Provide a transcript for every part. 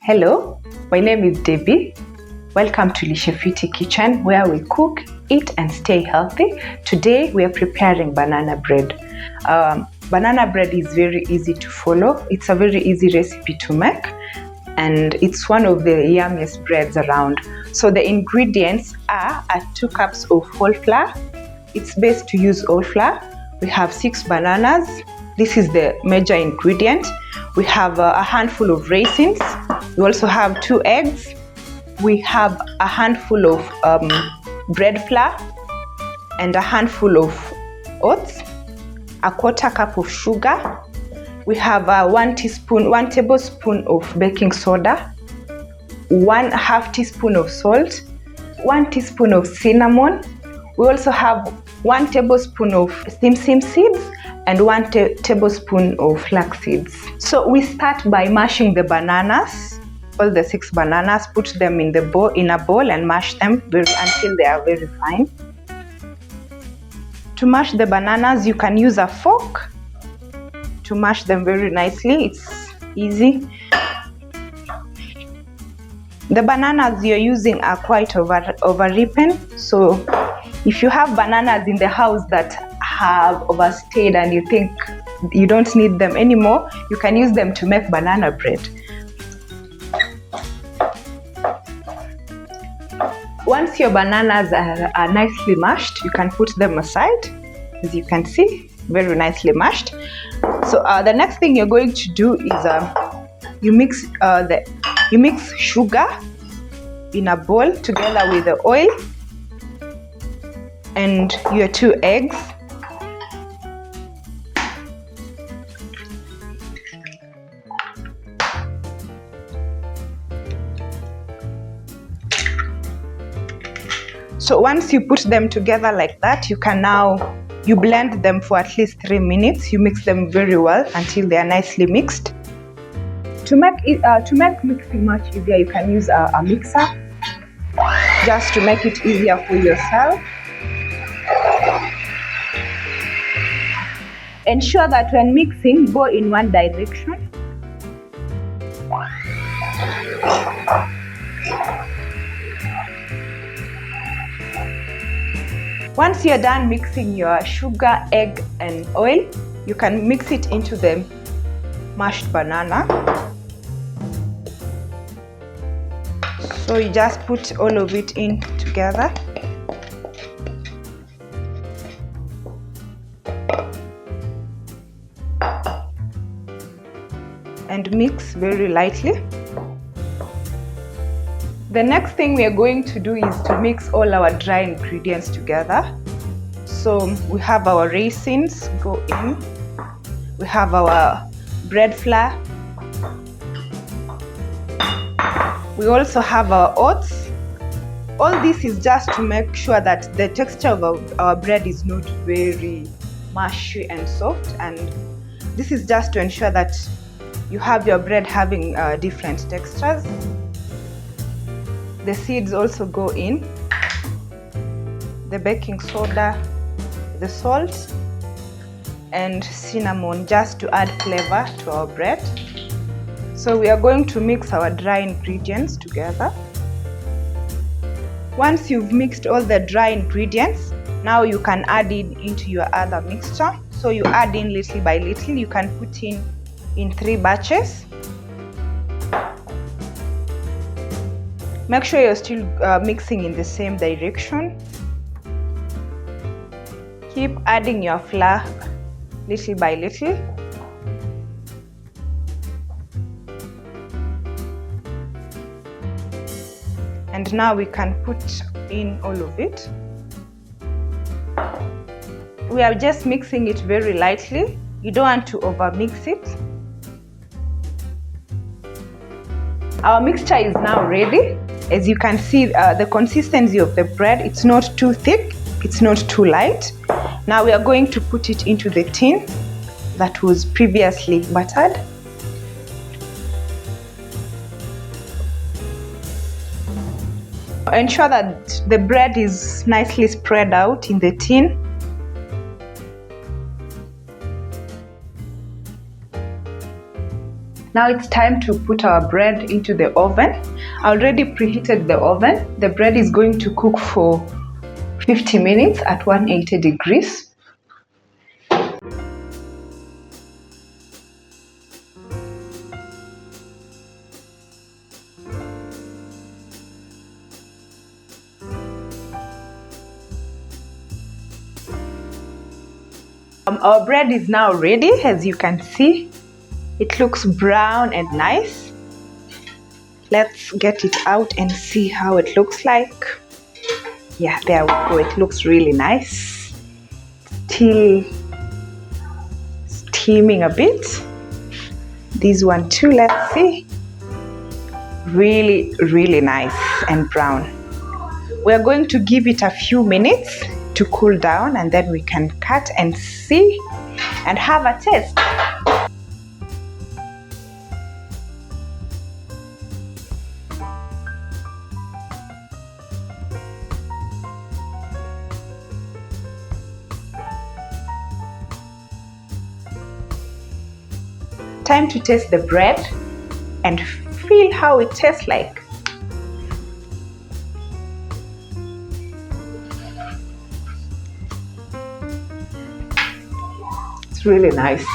Hello, my name is Debbie. Welcome to Lishefiti Kitchen, where we cook, eat and stay healthy. Today we are preparing banana bread. Banana bread is very easy to follow. It's a very easy recipe to make, and it's one of the yummiest breads around. So the ingredients are 2 cups of whole flour. It's best to use whole flour. We have 6 bananas. This is the major ingredient. We have a handful of raisins. We also have 2 eggs. We have a handful of bread flour and a handful of oats, a 1/4 cup of sugar. We have 1 tablespoon of baking soda, 1/2 teaspoon of salt, 1 teaspoon of cinnamon. We also have 1 tablespoon of sesame seeds and 1 tablespoon of flax seeds. So we start by mashing the bananas, all the 6 bananas, put them in a bowl and mash them until they are very fine. To mash the bananas, you can use a fork to mash them very nicely. It's easy. The bananas you're using are quite over-ripened, so if you have bananas in the house that have overstayed and you think you don't need them anymore, you can use them to make banana bread. Once your bananas are nicely mashed, you can put them aside. As you can see, very nicely mashed. So the next thing you're going to do is you mix sugar in a bowl together with the oil and your 2 eggs. So once you put them together like that, you blend them for at least 3 minutes. You mix them very well until they are nicely mixed. To make mixing much easier, you can use a mixer just to make it easier for yourself. Ensure that when mixing, go in one direction. Once you're done mixing your sugar, egg and oil, you can mix it into the mashed banana. So you just put all of it in together. And mix very lightly. The next thing we are going to do is to mix all our dry ingredients together. So we have our raisins go in. We have our bread flour. We also have our oats. All this is just to make sure that the texture of our bread is not very mushy and soft, and this is just to ensure that you have your bread having different textures. The seeds also go in, the baking soda, the salt and cinnamon, just to add flavor to our bread. So we are going to mix our dry ingredients together. Once you've mixed all the dry ingredients, now you can add it into your other mixture. So you add in little by little. You can put in 3 batches. Make sure you're still mixing in the same direction. Keep adding your flour little by little. And now we can put in all of it. We are just mixing it very lightly. You don't want to over-mix it. Our mixture is now ready. As you can see, the consistency of the bread, it's not too thick, it's not too light. Now we are going to put it into the tin that was previously buttered. Ensure that the bread is nicely spread out in the tin. Now it's time to put our bread into the oven. I already preheated the oven. The bread is going to cook for 50 minutes at 180 degrees. Our bread is now ready. As you can see, it looks brown and nice. Let's get it out and see how it looks like. Yeah, there we go. It looks really nice. Still steaming a bit. This one too, let's see. Really, really nice and brown. We're going to give it a few minutes to cool down, and then we can cut and see and have a taste. Time to taste the bread and feel how it tastes like. It's really nice.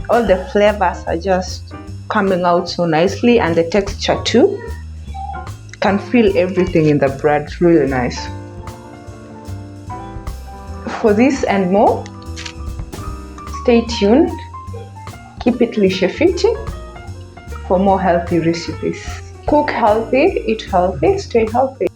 All the flavors are just coming out so nicely, and the texture too. Can feel everything in the bread. It's really nice. For this and more, stay tuned. Keep it Lishe Fiti for more healthy recipes. Cook healthy, eat healthy, stay healthy.